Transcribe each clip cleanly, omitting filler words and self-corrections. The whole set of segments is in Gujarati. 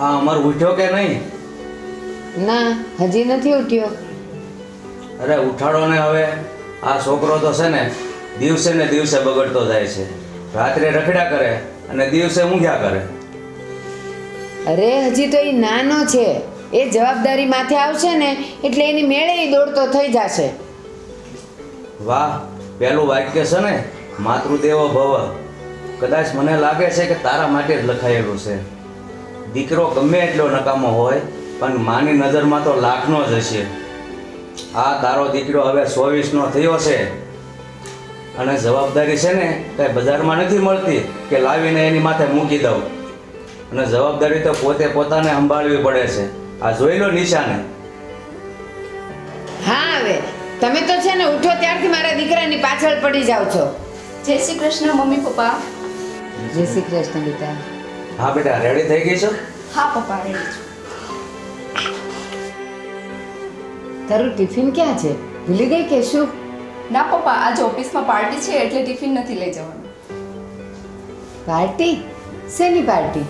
આ અમર ઉઠ્યો કે નહીં? ના, હજી નથી ઉઠ્યો. અરે ઉઠાડો ને હવે. આ છોકરો તો છે ને દિવસે ને દિવસે બગડતો જાય છે. રાત્રે રખડ્યા કરે અને દિવસે ઊંઘ્યા કરે. અરે હજી તો એ નાનો છે. એ જવાબદારી માથે આવશે ને એટલે એની મેળે ઈ દોડતો થઈ જશે. વાહ, પેલું વાક્ય છે ને માતૃદેવો ભવ, કદાચ મને લાગે છે કે તારા માટે જ લખાયેલું છે. દીકરો ગમે એટલો નકામો હોય પણ માની નજરમાં તો લાખનો જ હશે. આ તારો દીકરો હવે 24નો થયો છે અને જવાબદારી છે ને કાંઈ બજારમાં નથી મળતી કે લાવીને એની માથે મૂકી દઉં. અને જવાબદારી તો પોતે પોતાને સંભાળવી પડે છે. આ જોઈ લો નિશાને. હા, હવે તમે તો છે ને ઉઠો ત્યારથી મારા દીકરાની પાછળ પડી જાવ છો. જય શ્રી કૃષ્ણ મમ્મી પપ્પા. જય શ્રી કૃષ્ણ બેટા. હા બેટા, રેડી થઈ ગઈ છો? હા પપ્પા, રેડી છું. તારું ટિફિન ક્યાં છે? ભૂલી ગઈ કે શું? ના પપ્પા, આજે ઓફિસમાં પાર્ટી છે એટલે ટિફિન નથી લઈ જવાનું. પાર્ટી? શેની પાર્ટી?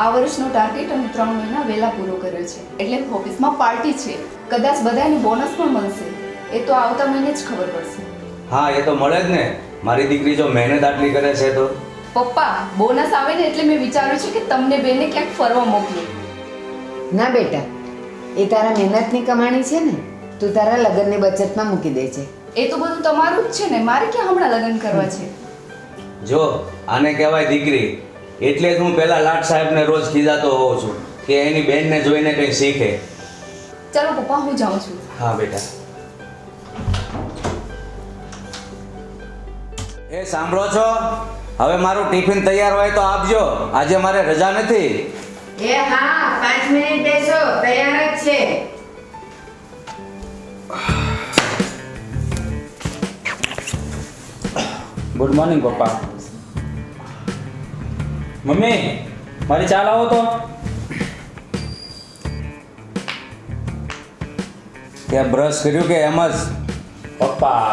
આ વર્ષનો ટાર્ગેટ અમે 3 મહિના વહેલા પૂરો કર્યો છે એટલે ઓફિસમાં પાર્ટી છે. કદાચ બધાને બોનસ પણ મળશે. એ તો આવતા મહિને જ ખબર પડશે. હા, એ તો મળે જ ને. મારી દીકરી જો મહેનત આટલી કરે છે તો. પપ્પા, બોનસ આવે ને એટલે મેં વિચાર્યું છે કે તમને બેને ક્યાંક ફરવા મોકલું. ના બેટા, એ તારા મહેનતની કમાણી છે ને. તું તારા લગ્નની બચતમાં મૂકી દે છે. એ તો બધું તમારું જ છે ને, મારે ક્યાં હમણાં લગ્ન કરવા છે. જો આને કહેવાય દીકરી. એટલે જ હું પેલા લાટ સાહેબને રોજ ખીજાતો હોઉં છું કે એની બેનને જોઈને કંઈ શીખે. ચાલો પપ્પા, હું જાઉં છું. હા બેટા. એ સાંભળો છો? હવે મારું ટિફિન તૈયાર હોય તો આપજો. આજે મારે રજા નથી. એ હા, 5 મિનિટ બેસો, તૈયાર જ છે. ગુડ મોર્નિંગ પપ્પા. મમ્મી, મારી ચા લાવો તો. ત્યાં બ્રશ કર્યું કે એમ જ? પપ્પા,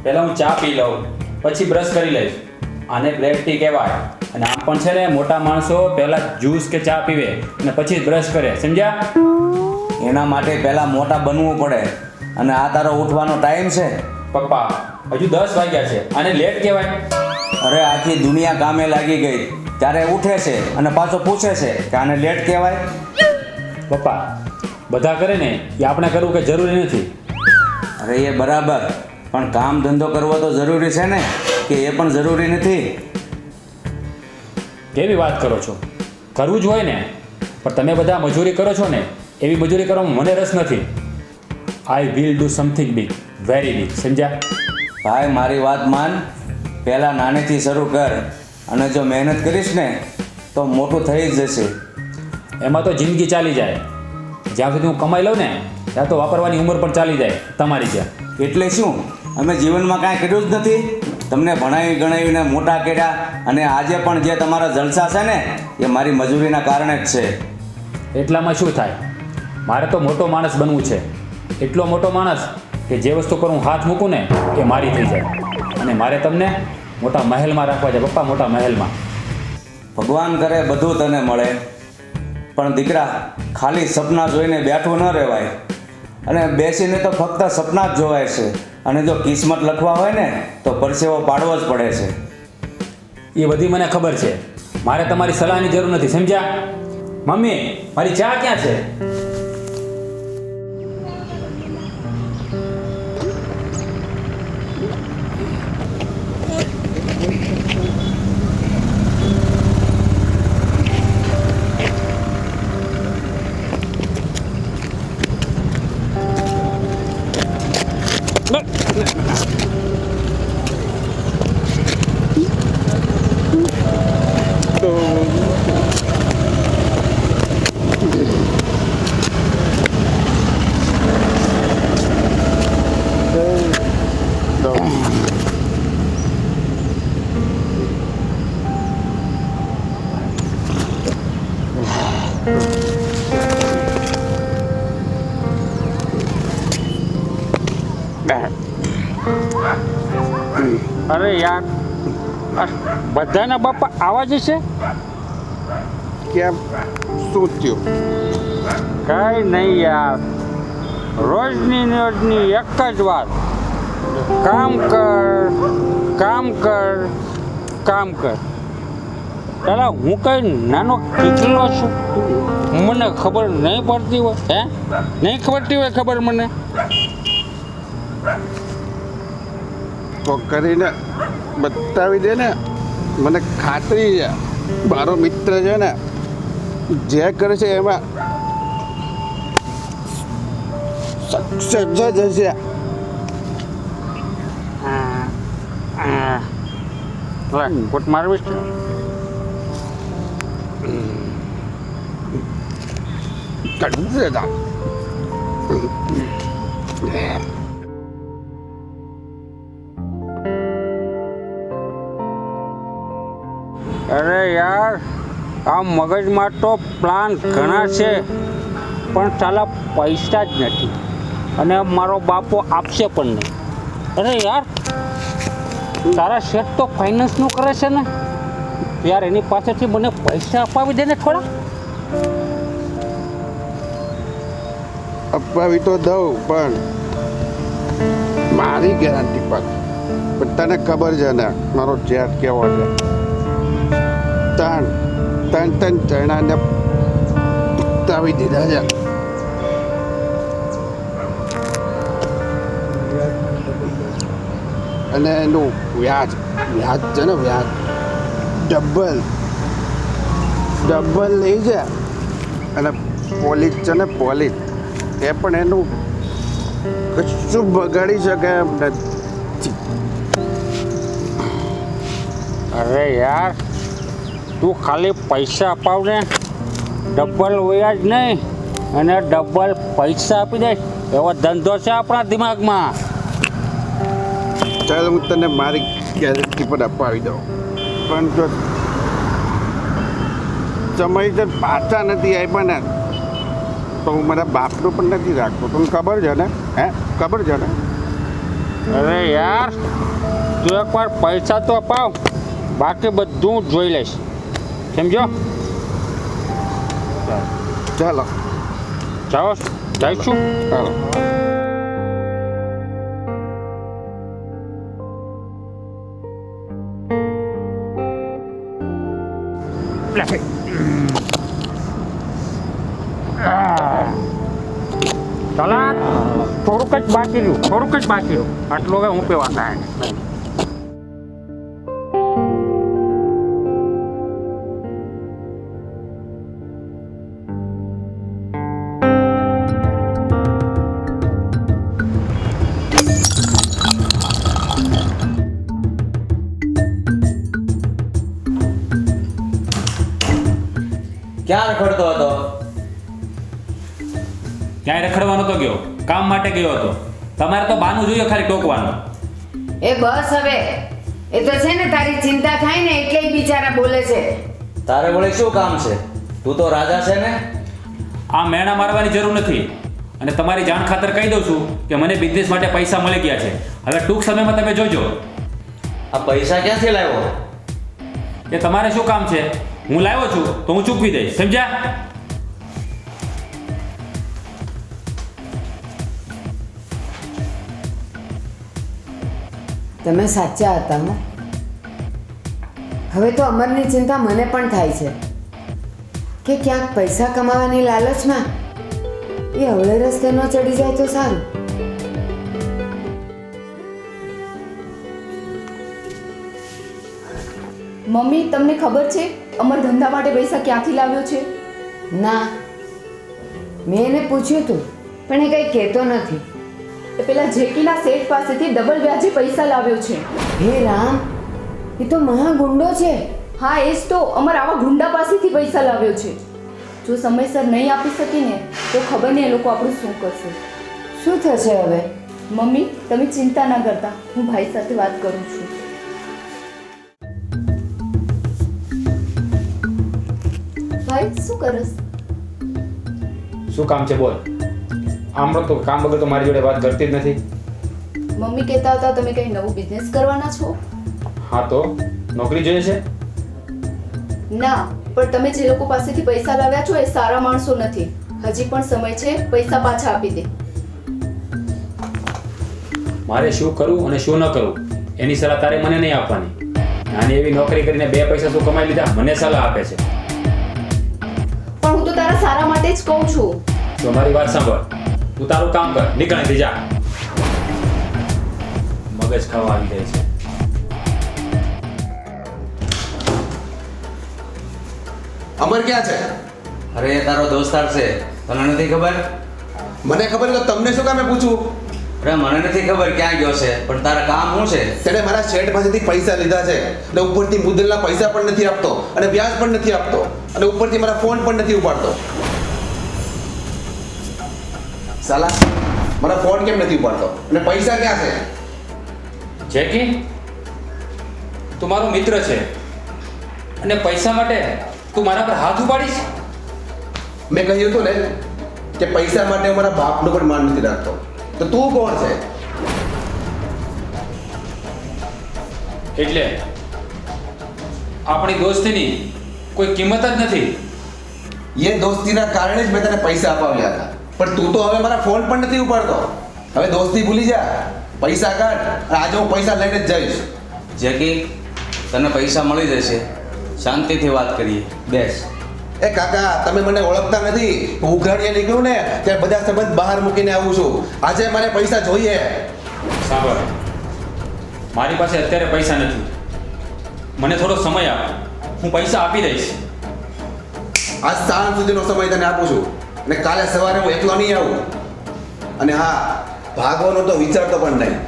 પહેલાં હું ચા પી લઉં પછી બ્રશ કરી લઈશ. આને બ્લેક ટી કહેવાય. અને આમ પણ છે ને મોટા માણસો પહેલાં જ્યુસ કે ચા પીવે અને પછી જ બ્રશ કરે, સમજ્યા? એના માટે પહેલા મોટા બનવું પડે. અને આ તારો ઉઠવાનો ટાઈમ છે? પપ્પા, હજુ 10 વાગ્યા છે. આને લેટ કહેવાય? અરે આખી દુનિયા કામે લાગી ગઈ ત્યારે ઉઠે છે અને પાછો પૂછે છે કે આને લેટ કહેવાય? પપ્પા, બધા કરે ને એ આપણે કરવું કે જરૂરી નથી. અરે એ બરાબર, પણ કામ ધંધો કરવો તો જરૂરી છે ને, કે એ પણ જરૂરી નથી? કેવી વાત કરો છો? કરવું જ હોય ને. પણ તમે બધા મજૂરી કરો છો ને, એવી મજૂરી કરવામાં મને રસ નથી. I will do something big, very big, સમજ્યા? ભાઈ મારી વાત માન. પહેલાં નાનેથી શરૂ કર અને જો મહેનત કરીશ ને તો મોટું થઈ જ જશે. એમાં તો જિંદગી ચાલી જાય. જ્યાં સુધી હું કમાઈ લઉં ને ત્યાં તો વાપરવાની ઉંમર પણ ચાલી જાય તમારી જેમ. એટલે શું, અમે જીવનમાં કાંઈ કર્યું જ નથી? તમને ભણાવી ગણાવીને મોટા કર્યા અને આજે પણ જે તમારા જલસા છે ને એ મારી મજૂરીના કારણે જ છે. એટલામાં શું થાય? મારે તો મોટો માણસ બનવું છે. એટલો મોટો માણસ કે જે વસ્તુ પર હું હાથ મૂકું ને એ મારી થઈ જાય. અને મારે તમને મોટા મહેલમાં રાખવા છે પપ્પા, મોટા મહેલમાં. ભગવાન કરે બધું તને મળે, પણ દીકરા ખાલી સપના જોઈને બેઠું ન રહેવાય. અને બેસીને તો ફક્ત સપના જ જોવાય છે. અને જો કિસ્મત લખવા હોય ને તો પરસેવો પાડવો જ પડે છે. એ બધી મને ખબર છે. મારે તમારી સલાહની જરૂર નથી, સમજ્યા? મમ્મી, મારી ચા ક્યાં છે? અરે યાર, બધાના બાપા આવા જ છે. કેમ શું થયું? કાંઈ નહીં યાર, રોજની રોજની એક જ વાત, કામ કર કામ કર કામ કર. તારા હું કઈ નાનો કીકલો છું, મને ખબર નહીં પડતી હોય? હે, નહીં પડતી હોય ખબર મને? તો કરીને બતાવી દે ને. મને ખાતરી છે મારો મિત્ર છે ને જે કરે છે એમાં સક્સેસ જ હશે. કોટ મારવીશ છે? કાઢવું છે તા. અરે યાર, આ મગજમાં તો પ્લાન ઘણા છે પણ સાલા પૈસા જ નથી, અને મારો બાપો આપશે પણ નહીં. અરે યાર, તારા શેઠ તો ફાઇનાન્સનું કરે છે ને યાર, એની પાસેથી મને પૈસા અપાવી દે ને થોડા. અપાવી તો દઉં પણ મારી ગેરંટી પર. પણ તને ખબર છે ને મારો જેટ કેવો છે. ત્રણ જણાને પતાવી દીધા છે. અને એનું વ્યાજ છે ને વ્યાજ ડબલ લઈ છે. અને પોલીસ છે ને પોલીસ એ પણ એનું કશું બગાડી શકે એમ નથી. અરે યાર, તું ખાલી પૈસા અપાવ ને, ડબલ વ્યાજ નહીં અને ડબલ પૈસા આપી દે એવો ધંધો છે આપણા દિમાગમાં. ચાલ હું તને મારી ગેરંટી પર અપાવી દઉં, પણ જો સમયસર પાછા નથી આપ્યા ને તો હું મારા બાપનું પણ નથી રાખતો. તમને ખબર છે ને? હે, ખબર છે ને? અરે યાર, તું એકવાર પૈસા તો અપાવ, બાકી બધું જોઈ લઈશ, સમજો? ચાલો જાઓ, જઈશું. ચાલો. ચલા, થોડુંક જ બાકી રહ્યું. આટલું હવે હું પીવા થાય. ક્યાં રખડતો હતો? ક્યાંય રખડવાનો તો ગયો, કામ માટે ગયો હતો. તમારે તો બાનું જોઈએ ખાલી ટોકવાનું. એ બસ હવે, એ તો છે ને તારી ચિંતા થાય ને એટલે ઈ બિચારા બોલે છે. તારે વળી શું કામ છે? તું તો રાજા છે ને. આ મેણા મારવાની જરૂર નથી, અને તમારી જાણ ખાતર કહી દઉં છું કે મને બિઝનેસ માટે પૈસા મળી ગયા છે. હવે ટૂંક સમયમાં તમે જોજો. આ પૈસા ક્યાંથી લાવ્યો? કે તમારે શું કામ છે? હું લાવ્યો છું તો હું ચૂકવી દઈશ, સમજ્યા? તમે સાચા હતા હો. હવે તો અમરની ચિંતા મને પણ થાય છે કે ક્યાંક પૈસા કમાવાની લાલચમાં એ અવળે રસ્તે ન ચડી જાય તો સારું. મમ્મી, તમને ખબર છે અમર ધંધા માટે પૈસા ક્યાંથી લાવ્યો છે? ના, મેં એને પૂછ્યું હતું પણ એ કંઈ કહેતો નથી. એ પેલા જેકીના શેઠ પાસેથી ડબલ વ્યાજે પૈસા લાવ્યો છે. હે રામ, એ તો મહાગુંડો છે. હા, એ જ તો. અમર આવા ગુંડા પાસેથી પૈસા લાવ્યો છે. જો સમયસર નહીં આપી શકીને તો ખબર નહીં એ લોકો આપણું શું કરશે. શું થશે હવે? મમ્મી, તમે ચિંતા ના કરતા, હું ભાઈ સાથે વાત કરું છું. ભાઈ, શું કરસ? શું કામ છે બોલ. આમ તો કામ વગર તો મારી જોડે વાત કરતી જ નથી. મમ્મી કહેતા હતા તમે કંઈ નવું બિઝનેસ કરવાના છો. હા, તો નોકરી જોઈએ છે. ના, પણ તમે જે લોકો પાસેથી પૈસા લાવ્યા છો એ સારા માણસો નથી. હજી પણ સમય છે, પૈસા પાછા આપી દે. મારે શું કરવું અને શું ન કરવું એની સલાહ તારે મને નહીં આપવાની. નાની એવી નોકરી કરીને 2 પૈસા શું કમાઈ લીધા મને સલાહ આપે છે. પણ હું તો તારા સારા માટે જ કહું છું. તો મારી વાત સાંભળ, તું તારું કામ કર, નીકળ અહીંથી જા. મગજ ખાવા આવી જાય છે. અમર ક્યાં છે? અરે એ તારો દોસ્તાર છે, તને નથી ખબર? મને ખબર તો તમને શું કામે પૂછું? અરે મને નથી ખબર ક્યાં ગયો છે, પણ તારા કામ શું છે? તેણે મારા શેઠ પાસેથી પૈસા લીધા છે અને ઉપરથી મુદ્દલના પૈસા પણ નથી આપતો અને વ્યાજ પણ નથી આપતો અને ઉપરથી મારા ફોન પણ નથી ઉપાડતો. સાલા મારા ફોન કેમ નથી ઉપાડતો અને પૈસા ક્યાં છે? જેકી, તું મારો મિત્ર છે અને પૈસા માટે તું મારા પર હાથ ઉપાડીશ? મેં કહ્યું હતું ને કે પૈસા માટે હું મારા બાપનું પણ માન નથી રાખતો. તો તું કોણ છે? એટલે આપણી દોસ્તીની કોઈ કિંમત જ નથી. એ દોસ્તીના કારણે જ મેં તને પૈસા અપાવ્યા હતા, પણ તું તો હવે મારા ફોન પણ નથી ઉપાડતો. હવે દોસ્તી ભૂલી જા, પૈસા કાઢ અને આજે હું પૈસા લઈને જ જઈશ. જેકી, તને પૈસા મળી જશે, શાંતિથી વાત કરીએ, બેસ. એ કાકા, તમે મને ઓળખતા નથી. હું ઉઘરાણીએ નીકળું ને ત્યારે બધા સંબંધ બહાર મૂકીને આવું છું. આજે મારે પૈસા જોઈએ. સાંભળ, મારી પાસે અત્યારે પૈસા નથી. મને થોડો સમય આપ, હું પૈસા આપી દઈશ. આજ સાંજ સુધીનો સમય તને આપું છું અને કાલે સવારે હું એકલો નહીં આવું. અને હા, ભાગવાનો તો વિચારતો પણ નહીં.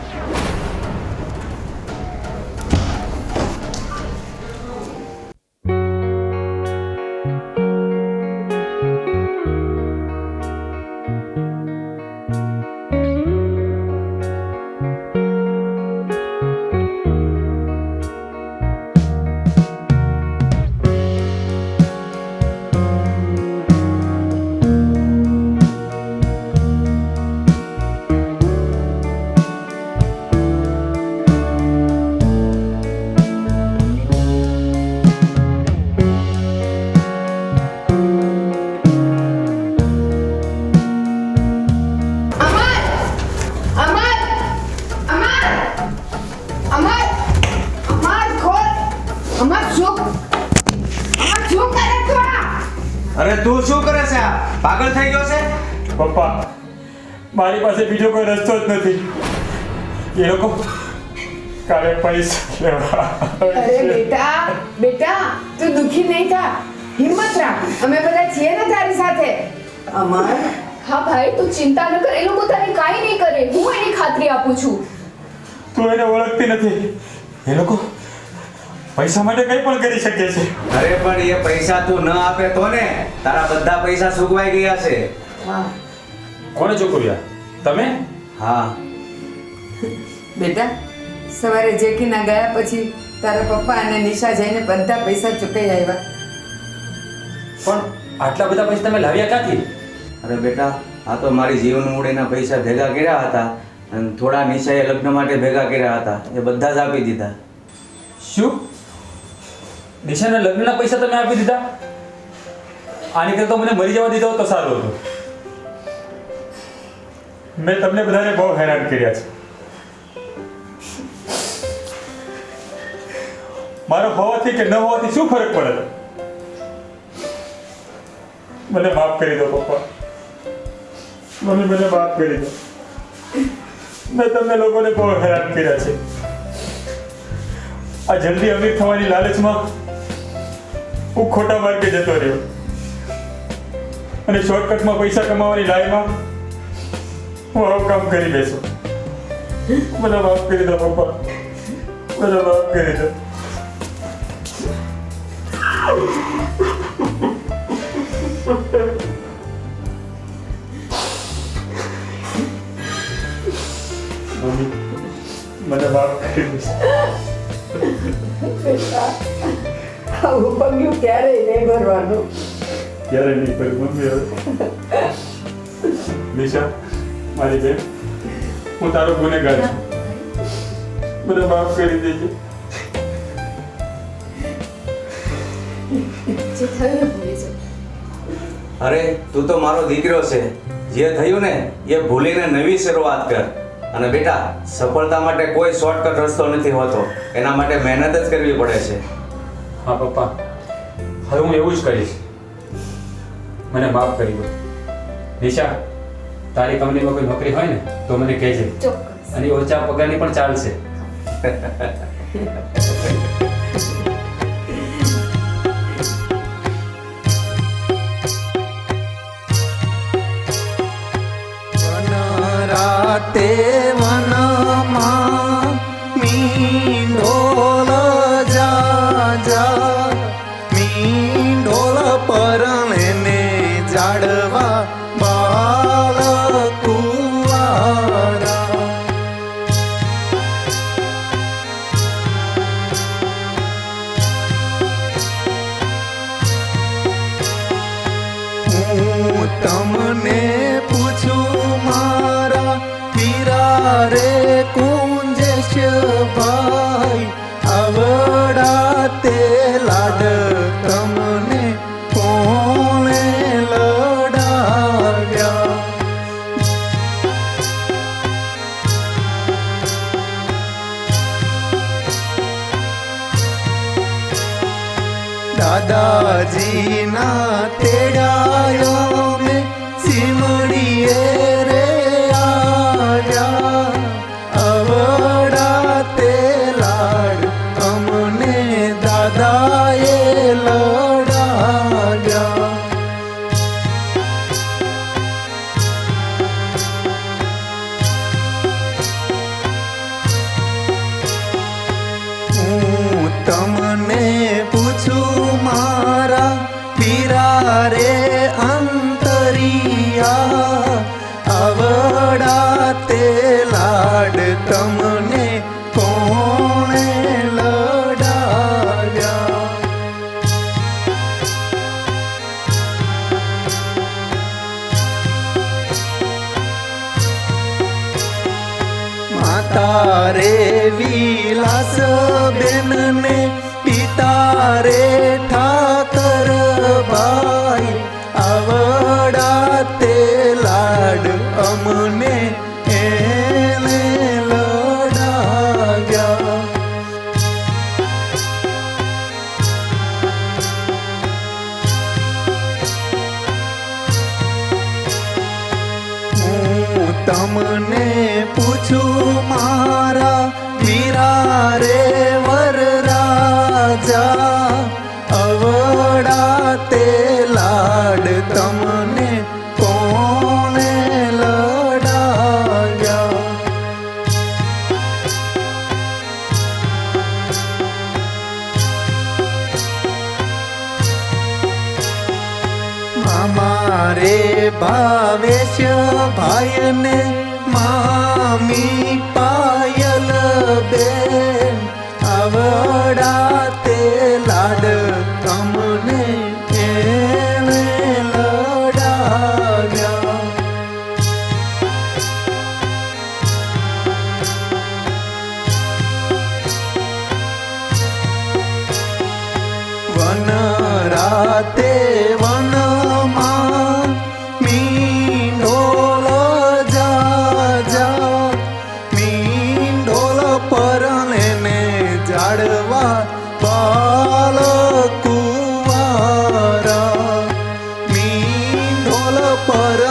અરે તું શું કરે છે? આ પાગલ થઈ ગયો છે? પપ્પા, મારી પાસે બીજો કોઈ રસ્તો જ નથી. એ લોકો કાલે પૈસા લેવા. અરે બેટા તું દુખી નહીં થા, હિંમત રાખ, અમે બધા છીએ ને તારી સાથે. અમર, હા ભાઈ, તું ચિંતા ન કર. એ લોકો તારી કાંઈ નહીં કરે. હું એની ખાતરી આપું છું. તું એને ઓળખતી નથી. એ લોકો પૈસા માટે કંઈ પણ કરી શકે છે. અરે પણ એ પૈસા તું ન આપે તો ને, તારા બધા પૈસા સુકવાઈ ગયા છે. કોને ચૂકવ્યા? તમે? હા. બેટા સવારે જેકીના ગયા પછી તારા પપ્પા અને નિશા જઈને બધા પૈસા ચૂકવી આવ્યા. પણ આટલા બધા પૈસા તમે લાવ્યા ક્યાંથી? અરે બેટા, આ તો મારી જીવન મૂડીના પૈસા ભેગા કર્યા હતા અને થોડા નિશાએ લગ્ન માટે ભેગા કર્યા હતા, એ બધા જ આપી દીધા. શું? નિશાના લગ્નના પૈસા તમે આપી દીધા? આની કરતા તો મને મરી જવા દીધો તો સારું હતું. મેં તમને બધાને બહુ હેરાન કર્યા છે. મારો હોવાથી કે ન હોવાથી શું ફરક પડે? મને માફ કરી દો પપ્પા, મને માફ કરી દો. મેં તમને લોકોને બહુ હેરાન કર્યા છે. આ જલ્દી અમીર થવાની લાલચમાં હું ખોટા માર્ગે જતો રહ્યો અને શોર્ટકટમાં પૈસા કમાવાની લાઈમાં હું આવું કામ કરી બેસો. મને માફ કરી દો પપ્પા, મને માફ કરી દો. મમ્મી, મને માફ કરી દો. આવું પગલું ક્યારેય નહીં ભરવાનું. ક્યારે નહીં કરું મમ્મી. હવે નિશા, મારી બેન, હું તારો ગુનેગાર છું. મને માફ કરી દેજે. જે થયું એ ભૂલી જાઓ. અરે તું તો મારો દીકરો છે. જે થયું ને એ ભૂલીને નવી શરૂઆત કર. અને બેટા, સફળતા માટે કોઈ શોર્ટકટ રસ્તો નથી હોતો. એના માટે મહેનત જ કરવી પડે છે. હા પપ્પા, હવે હું એવું જ કરીશ. મને માફ કરી દો. નિશા, તારી કંપનીમાં કોઈ નોકરી હોય ને તો મને કહેજે. ચોક્કસ. અને ઓછા પગારની પણ ચાલશે. રાતે વનમાં મીંઢોળ જા મીંઢોળ પરણે જાડવા બાલ કુવારા હું તમને પૂછું મારા વીરા રે કુંજેશ ભાઈ આવડા તે લાડ તમને કોણે લડાવ્યા દાદાજીના તેડાયો મેં સિમડીએ રે આવ્યા અવડા તે લાડ અમને દાદાએ લડાવ્યા હું તમને પૂછું મારા પીરા રે અંતરિયા આવડા તે લાડ તમને કોણે લડાવ્યા માતા રે વિલાસ બેનને પિતા રે ઠાકર ભાઈ આવડા તે લાડ અમને એને લડાવ્યા હું તમને પૂછું મારા વીરા રે વરરાજા અવડા તે લાડ તમને કોણે લડાવ્યા મારે ભાવેશ ભાઈને મામી પાયલ બેન આવડા તે લાડ તમને એને લડાવ્યા વન રાતે વનમાં મીંઢોળ જા મીંઢોળ પરણે જાડવા બાલ કુવારા મીંઢોળ પર